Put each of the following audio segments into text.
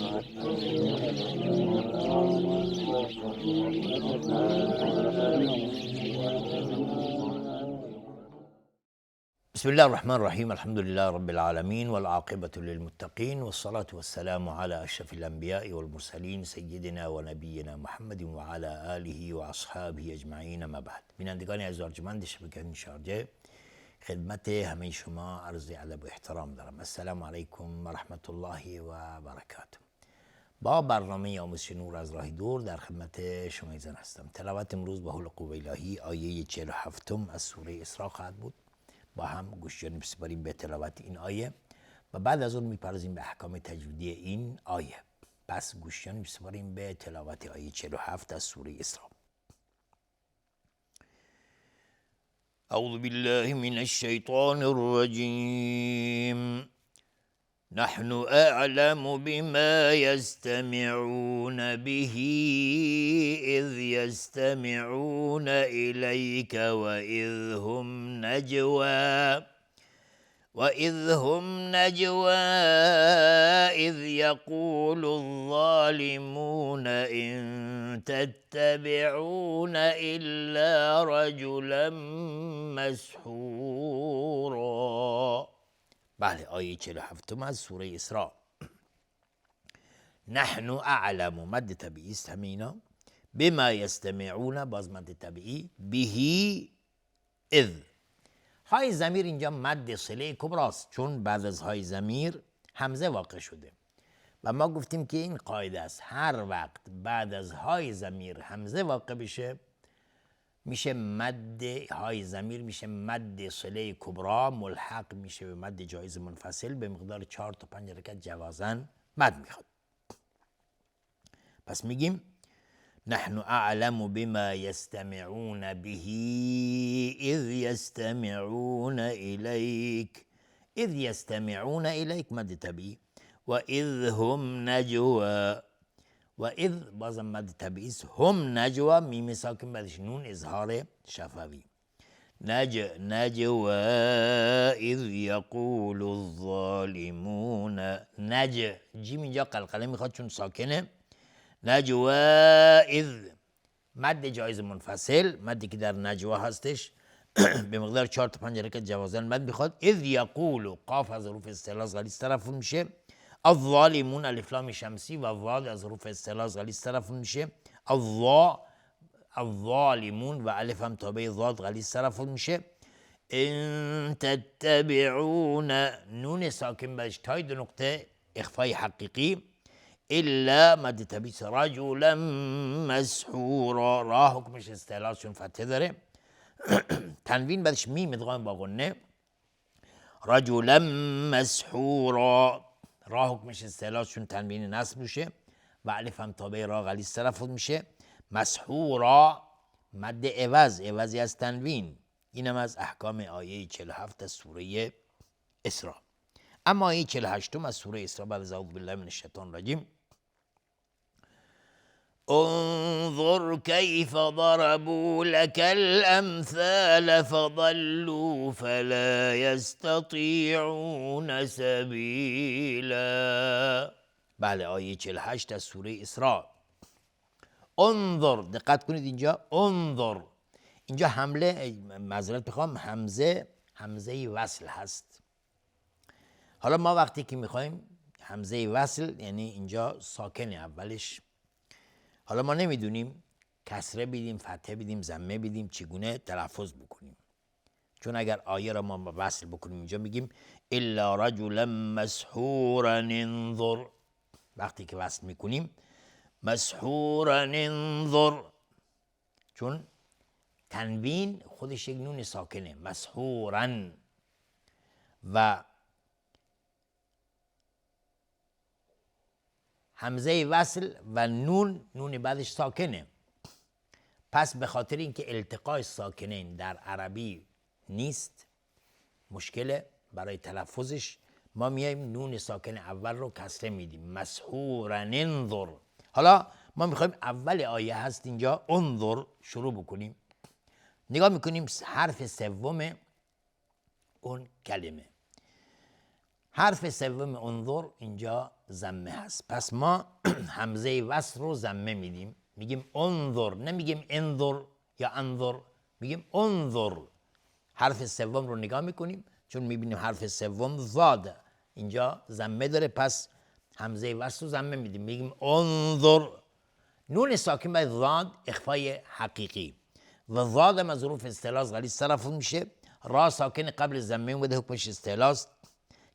بسم الله الرحمن الرحيم. الحمد لله رب العالمين والعاقبة للمتقين والصلاة والسلام على أشرف الأنبياء والمرسلين سيدنا ونبينا محمد وعلى آله وأصحابه أجمعين. ما بعد. بینندگان عزیز و ارجمند شبکه شارجه، خدمت همه شما عرض ادب و احترام دارم. السلام علیکم و رحمت الله و برکاته. با برنامه آموزش نور از راه دور در خدمت شما ایزن هستم. تلاوت امروز با حول قوه الهی آیه 47 از سوره اسراء خواهد بود. با هم گوشیان بسپاریم به تلاوت این آیه و بعد از اون میپردازیم به احکام تجویدی این آیه. پس گوشیان بسپاریم به تلاوت آیه 47 از سوره اسراء. اعوذ بالله من الشیطان الرجیم. نحن اعلم بما يستمعون به اذ يستمعون اليك وإذ هم نجوى إذ يقول الظالمون إن تتبعون إلا رجلا مسحورا. بله، آیه 47 از سوره اسراء. نحن اعلم، مد طبیعی است همه اینا. بما یستمعون، باز مد طبیعی. بهی، اذ. های ضمیر اینجا مد صله کبراست، چون بعد از های ضمیر همزه واقع شده و ما گفتیم که این قاعده است، هر وقت بعد از های ضمیر همزه واقع بشه میشه مد های ضمیر، میشه مد صله کبرا، ملحق میشه به مد جایز منفصل به مقدار 4 تا 5 حرکت جوازن مد میخواد. پس میگیم نحن اعلم بما يستمعون به اذ يستمعون اليك. اذ يستمعون اليك مد طبیعی. و اذ هم نجوى، و اذ بازم مد طبیعی. هم نجوى، میم ساکن بعدش نون اظهار شفوی. نجوى اذ يقول الظالمون. جیم اینجا قلقله میخواد چون ساکنه. نجوى اذ مد جایز منفصل، مدی که در نجوى هستش به مقدار 4 تا 5 حرکت جوازن مد میخواد. اذ یقول، قاف از حروف استعلاء غلیظ طرف میشه. الظالمون، الف لام شمسی و ضاد از حروف استعلاء غلیظ طرف میشه. الظالمون و الف هم تابع ضاد غلیظ طرف میشه. ان تتبعون، نون ساکن بعدش تای 2 نقطه اخفای حقیقی. الا مد طبیعی. رجلا مسحورا، را حکمش استعلاء چون فتحه داره. تنوین بعدش میم ادغام با غنه. رجلا مسحورا، را حکمش استعلاء چون تنوین نصب میشه و الف هم تابع را غلیظ طرف میشه. مسحورا مد عوض، عوضی از تنوین. اینم از احکام آیه 47 از سوره اسراء. اما آیه 48 از سوره اسراء بعد از اعوذ بالله من الشیطان الرجیم. انظر كيف ضربوا لك الأمثال فضلوا فلا يستطيعون سبيلا. بله، آیه 48 از سوره اسراء. انظر، دقت کنید اینجا انظر، اینجا حمله، معذرت بخوام، همزه وصل هست. حالا ما وقتی که میخوایم همزه وصل، یعنی اینجا ساکنه اولش، حالا ما نمیدونیم کسره بدیم، فتحه بدیم، ضمه بدیم، چگونه تلفظ بکنیم. چون اگر آیه را ما وصل بکنیم اینجا میگیم الا رجلا مسحورا انظر. وقتی که وصل میکنیم مسحورا انظر، چون تنوین خودش یک نون ساکنه، مسحورا، و همزه وصل و نون بعدش ساکنه. پس به خاطر اینکه التقای ساکنین در عربی نیست، مشکله برای تلفظش، ما میایم نون ساکن اول رو کسره میدیم، مسحورا انظر. حالا ما میخوایم اول آیه هست اینجا انظر شروع بکنیم، نگاه میکنیم حرف سوم اون کلمه. حرف سوم انظر اینجا ضمه هست، پس ما همزه وصل رو ضمه میدیم، میگیم انظر، نمیگیم انظر یا انظر، میگیم انظر. حرف سوم رو نگاه میکنیم، چون میبینیم حرف سوم ضاد اینجا ضمه داره، پس همزه وصل رو ضمه میدیم، میگیم انظر. نون ساکن باید ضاد اخفای حقیقی و ضاد هم از حروف استعلاء غلیظ صرف میشه. را ساکن قبل ضمه اومده حکمش استعلاء است.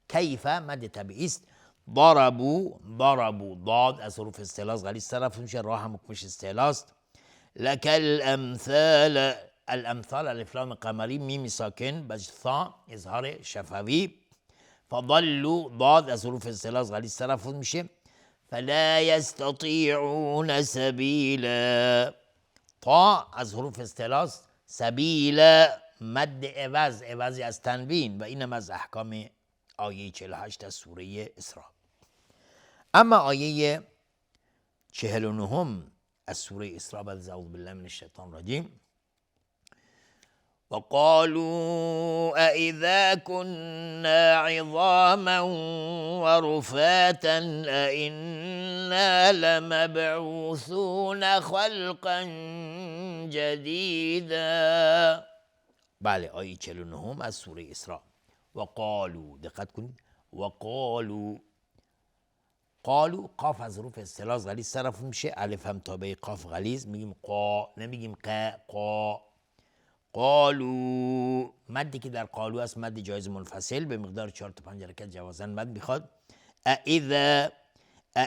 کیف مد طبیعی است. ضربوا ضاد از حروف استعلاء غلیظ صرف میشه، را هم حکمش استعلاء است. لك الامثال، الامثال الف لام قمری میم ساکن بج ثا اظهار شفوی. فضلوا ضاد از حروف استعلاء غلیظ صرف میشه. فلا يستطيعون سبيلا طا از حروف استعلاء سبیلا مد عوضی از تنوین و اینم از احکام آیه 48 از سوره اسراء. اما آیه 49 از سوره اسراء بعد اعوذ بالله من الشیطان الرجیم وقالوا أإذا كنا عظاما ورفاتا أإنا لمبعوثون خلقا جديدا. بله آیه 49 از سوره اسراء. وقالوا دقت کنید، وقالوا قالوا قاف از حروف استعلاء غلیظ صرف میشه، الف هم تابع قاف غلیظ، میگیم قا نمیگیم قا. قالوا مدی که در قالوا است مد جایز منفصل به مقدار 4 تا 5 حرکت جوازاً مد میخواد.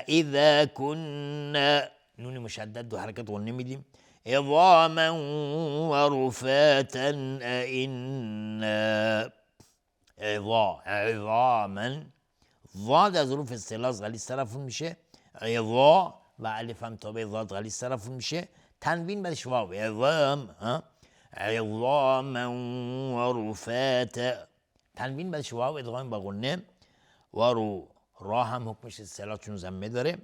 اذا كنا نون مشدد 2 حرکت غنه میدیم. عظاما ورفاتا ائنا عظاما ضاد از حروف استعلاء غلیظ صرف میشه، عظا و الف هم تابع ضاد غلیظ صرف میشه، تنوین بعدش واو عظام عظاما ورفاتا، تنوین بعدش واو ادغام با غنه و رو را هم حکمش استعلاء چون ضمه داره.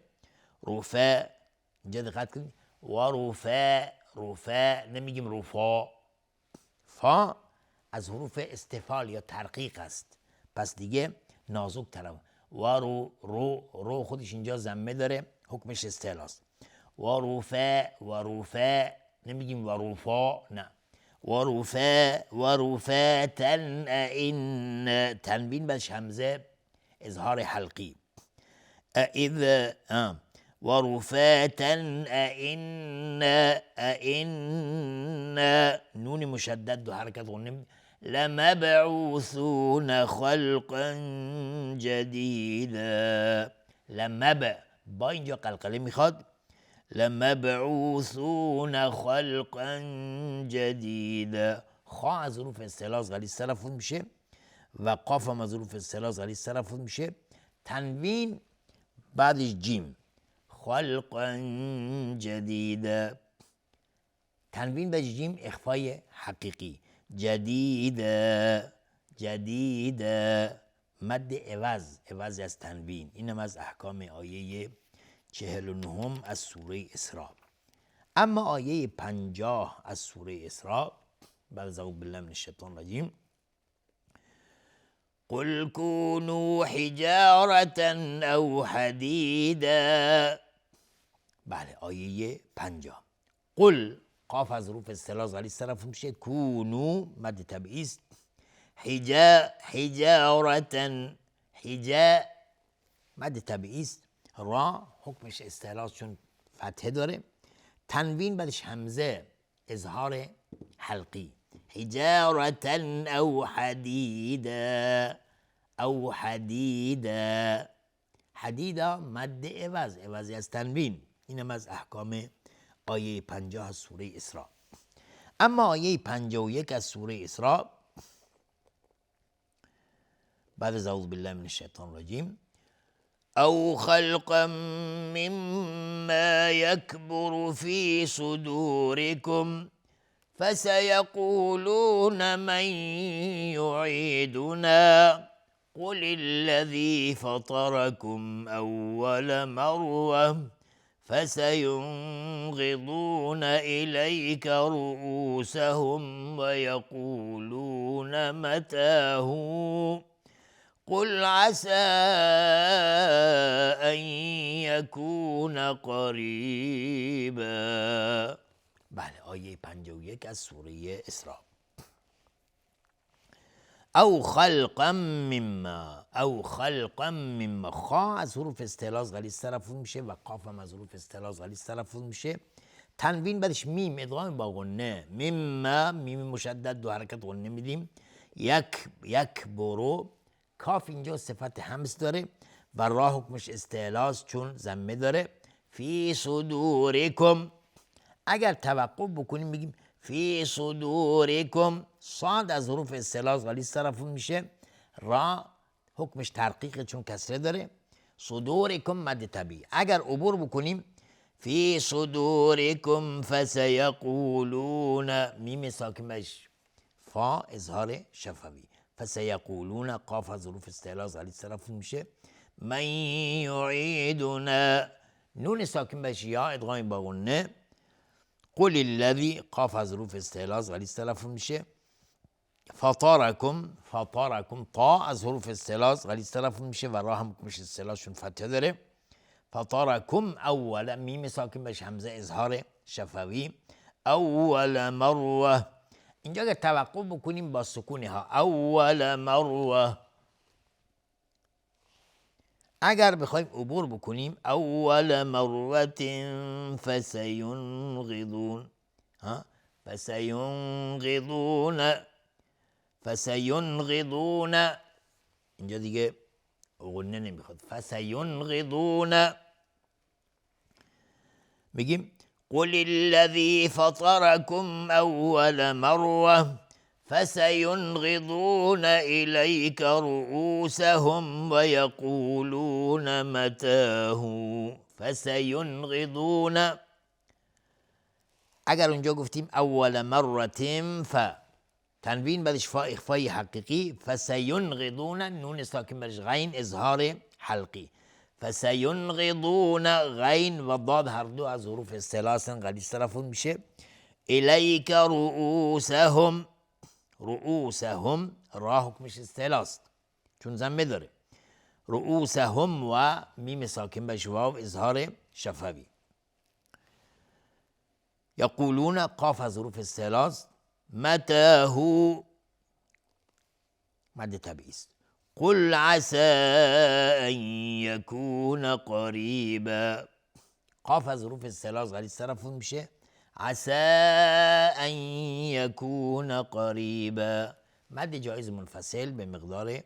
رفا اینجا دقت کنید و رفا نمیگیم رفا. فا از حروف استفال یا ترقیق است، پس دیگه نازک تر. و رو خودش اینجا ضمه داره حکمش استعلاء است. و رفا نمیگیم و رفا، نه. ورفاتا ائنا تنوین بعدش همزه اظهار حلقی. ورفاتا ائنا نون مشدد 2 حرکت غنه. لمبعوثون خلقا جديدا با اینجا قلقله میخواد. لمبعوثون خلقا جديدا خا از حروف استعلاء غلیظ صرف میشه و قاف هم از حروف استعلاء غلیظ صرف میشه، تنوین بعدش جیم. خلقا جديدا تنوین بعدش جیم اخفای حقیقی. جدیدا مد عوضی از تنوین، اینم از احکام آیه 49 از سوره اسراء. اما آیه 50 از سوره اسراء بعد از اعوذ بالله من الشیطان الرجیم قل كونوا حجارة او حدیدا. بله آیه 50 قل قاف از حروف استعلاء غلیظ صرف میشه، کونو مد طبیعی است. حجارة مد طبیعی است. را حکمش استعلاء چون فتحه داره، تنوین بعدش همزه اظهار حلقی. حجارة او حدیدا حدیدا مد عوضی از تنوین، اینم از احکام آیه 50 از سوره اسراء. اما آیه 51 از سوره اسراء بعد از اعوذ بالله من الشیطان الرجیم او خلقا مما يكبر في صدوركم فسيقولون من يعيدنا قل الذي فطركم اول مره فسينغضون إليك رؤوسهم ويقولون متاه قل عسى ان یکون قریبا. بله، آیه 51 از سوره اسراء. او خلقا مما، او خلقا مما، خا از حروف استعلاء غلیظ تلفظ میشه و قاف هم از حروف استعلاء غلیظ تلفظ میشه. تنوین بعدش میم ادغام با غنه، مما میم مشدد دو حرکت غنه میدیم. یک برو. کاف اینجا صفت همس داره و را حکمش استعلاء چون ضمه داره. فی صدورکم، اگر توقف بکنیم بگیم فی صدورکم. صاد از حروف استعلاء غلیظ تلفظ میشه. را حکمش ترقیق چون کسره داره. صدورکم مد طبیعی. اگر عبور بکنیم فی صدورکم فسیقولون، میم ساکن بش فا اظهار شفوی. فسیقولون، قاف از حروف استعلاء غلیظ تلفظ میشه. من یعیدنا، نون ساکن بش یا ادغام با غنه. قل الذی، قاف از حروف استعلاء غلیظ تلفظ میشه. فطرکم، فطرکم طا از حروف استعلاء غلیظ تلفظ میشه و را هم حکمش استعلاء شون فتحه داره. فطرکم اول، میم ساکن بش همزه اظهار شفوی. اول مروه، اینجا اگر توقف بکنیم با سکون ها اول مروه. اگر بخوایم عبور بکنیم اول مروت فسینغضون، فسینغضون، فسینغضون، اینجا دیگه غنه نمیخواد. فسینغضون، میگیم قل الذی فطرکم اول مروه فسینغضون الیک رؤوسهم ویقولون متاه. فسینغضون، اگر اونجا گفتیم اول مرة ف، تنوین بعدش فا اخفای حقیقی. فسینغضون، نون ساکن برش غین اظهار حلقی. فسینغضون، غین و ضاد هر دو از حروف استعلاء غلیظ تلفظ میشه. الیک رؤوسهم، رؤوسهم را حکمش استعلاء است چون ضمه داره. رؤوسهم و میم ساکن بش واو اظهار شفوی. یقولون، قاف از حروف استعلاء است. متاه مد طبیعی است. قل عسى ان یکون قریبا، قاف از حروف استعلاء غلیظ تلفظ میشه. عسى ان یکون قریبا، مد جایز منفصل به مقدار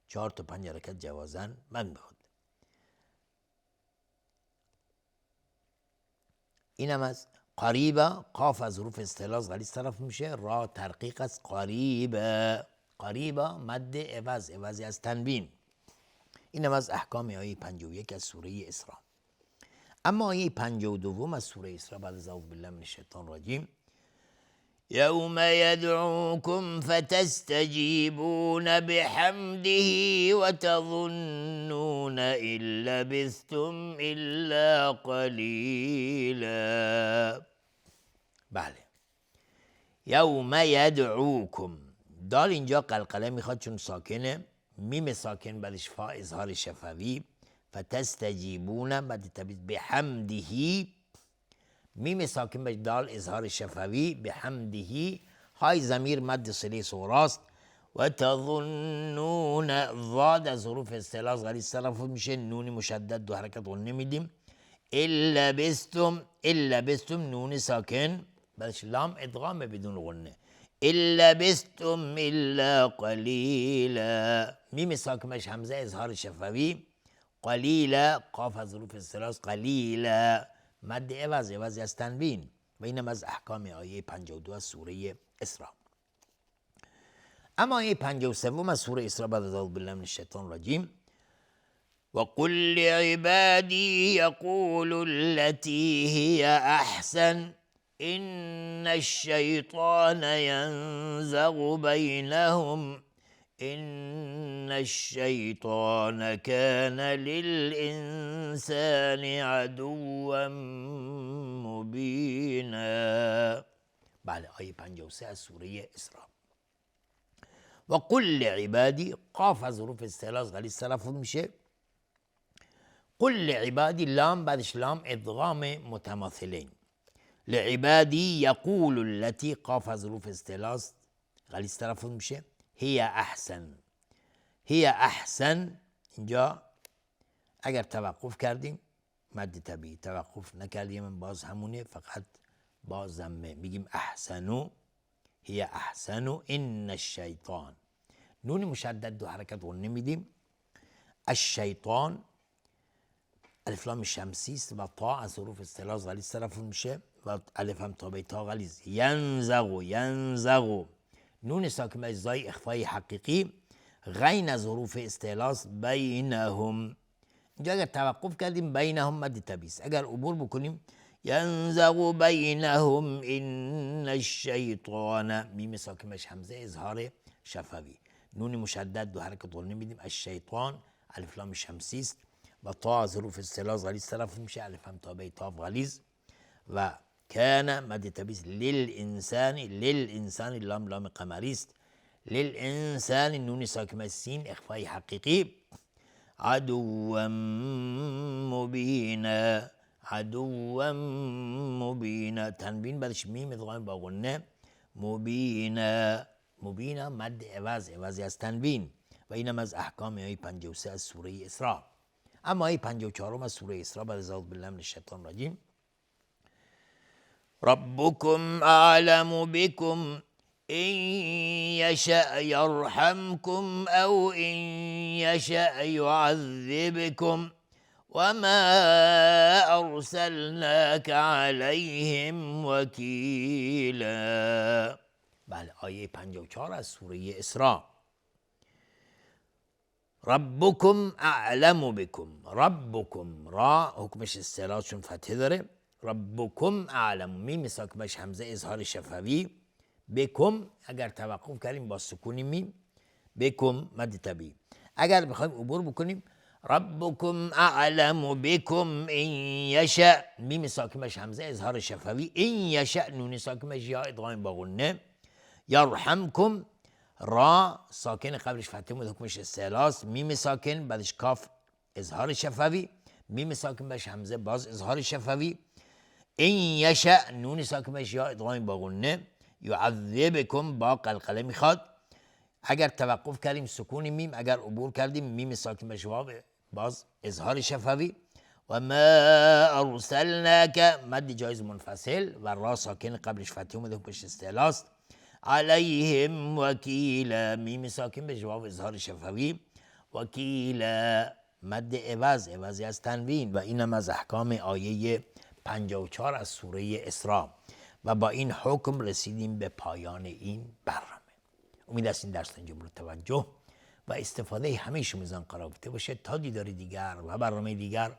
4 تا 5 حرکت جوازاً مد میخواد. اینم از قریبا. قاف از حروف استعلاء غلیظ تلفظ میشه. را ترقیق از قریبا. قریبا مد عوض، عوضی از تنوین. اینم از احکام آیه 51 از سوره اسراء. اما آیه 52 از سوره اسراء بعد از اعوذ بالله من الشیطان الرجیم. یوم یدعوکم فتستجیبون بحمده وتظنون ان لبثتم الا قلیلا. بله، یوم یدعوکم، دال اینجا قلقله میخواد چون ساکنه. میم ساکن بعدش فا اظهار شفوی. فتستجیبون بعد تبید بحمده، میم ساکن بعد دال اظهار شفوی. بحمده، های ضمیر مد صله صغراست. و تظنون، ضاد از حروف استعلاء غلیظ تلفظ میشه. نون مشدد دو حرکت غنه میدیم. الا بستم، الا بستم نون ساکن بعدش لام ادغام بدون غنه. الا بستم الا قلیلا، میم ساکنش همزه اظهار شفوی. قلیلا، قاف از حروف استعلاء قلیلا مد عوض، عوضی از تنوین. و اینم از احکام آیه 52 از سوره اسراء. اما آیه 53 از سوره اسراء بعد از اعوذ بالله من الشیطان الرجیم. وقل لعبادی یقولوا التي هي احسن ان الشیطان ینزغ بینهم ان الشیطان کان للانسان عدوا مبینا. بله، آیه 53 از سوره اسراء. و قل لعبادی قاف از حروف استعلاء غلیظ تلفظ میشه. قل لعبادی لام بعدش لام ادغام متماثلین. لعبادی یقول التي قاف از حروف استعلاء غلیظ تلفظ میشه. هی احسن. هی احسن اینجا اگر توقف کردیم مد طبیعی، توقف نکردیم باز همونه، فقط با ضمه میگیم احسنو. هی احسنو ان الشیطان. نون مشدد دو حرکت غنه میدیم. الشیطان الف لام شمسی است و تا از حروف استعلاء غلیظ تلفظ میشه و الف هم تابع تا غلیظ. ینزغ ینزغ. نون ساکنه زای اخفای حقیقی. غین از حروف استعلاء بینهم. اینجا اگر توقف کردیم بینهم مد طبیعی است. اگر عبور بکنیم ینزغ بینهم ان الشیطان. میم ساکنش همزه اظهار شفوی. نون مشدد دو حرکت غنه میدیم. الشیطان الف لام شمسی است و تا از حروف استعلاء غلیظ تلفظ میشه. الف هم تابع تا غلیظ و کان مد طبیعی است. للانسان. للانسان لام لام قمری است. للانسان نون ساکنه سین اخفای حقیقی. عدوا مبینا. عدوا مبینا. تنوین بعدش میم ادغام با غنه. مبینا. مبینا مد عوض، عوضی از تنوین و اینم از احکام آیه 53 از سوره اسراء. اما آیه 54 از سوره اسراء بعد از اعوذ بالله من الشیطان الرجیم. ربكم اعلم بكم إن يشأ يرحمكم أو إن يشأ يعذبكم وما أرسلناك عليهم وكيلا. بله آیه 54 از سوره اسراء. ربكم اعلم بكم. ربكم را حکمش استعلاء چون فتحه داره. ربكم اعلم میم ساکنش همزه اظهار شفوی. بکم اگر توقف کردیم با سکون میم. بکم مد طبیعی. اگر بخوایم عبور بکنیم ربكم اعلم بكم ان یشأ میم ساکنش همزه اظهار شفوی. این یشأ نون ساکنش یا ادغام با غنه. یرحمکم را ساکن قبلش فتحه بود حکمش استعلاء. میم ساکن بعدش کاف اظهار شفوی. میم ساکن بعدش همزه باز اظهار شفوی. این یشأ نون ساکنش یا ادغام با غنه. یعذبکم با قلقله میخواد. اگر توقف کردیم سکون میم، اگر عبور کردیم میم ساکن به جواب باز اظهار شفوی. و ما ارسلناک مد جایز منفصل و را ساکن قبلش فتحه اومده حکمش استعلاء است. علیهم وکیلا میم ساکن به جواب اظهار شفوی. وکیلا مد عوض، عوضی از تنوین و اینم از احکام آیه 54 از سوره اسراء. و با این حکم رسیدیم به پایان این برنامه. امید است این درس اینجا مورد توجه و استفاده همه شما ایزان قرار گرفته باشه. تا دیدار دیگر و برنامه دیگر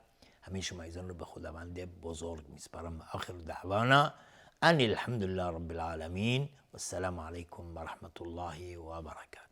همه شما ایزان رو به خداوند بزرگ میسپارم. آخر دعوانا ان الحمد لله رب العالمین و السلام علیکم و رحمت الله و برکاته.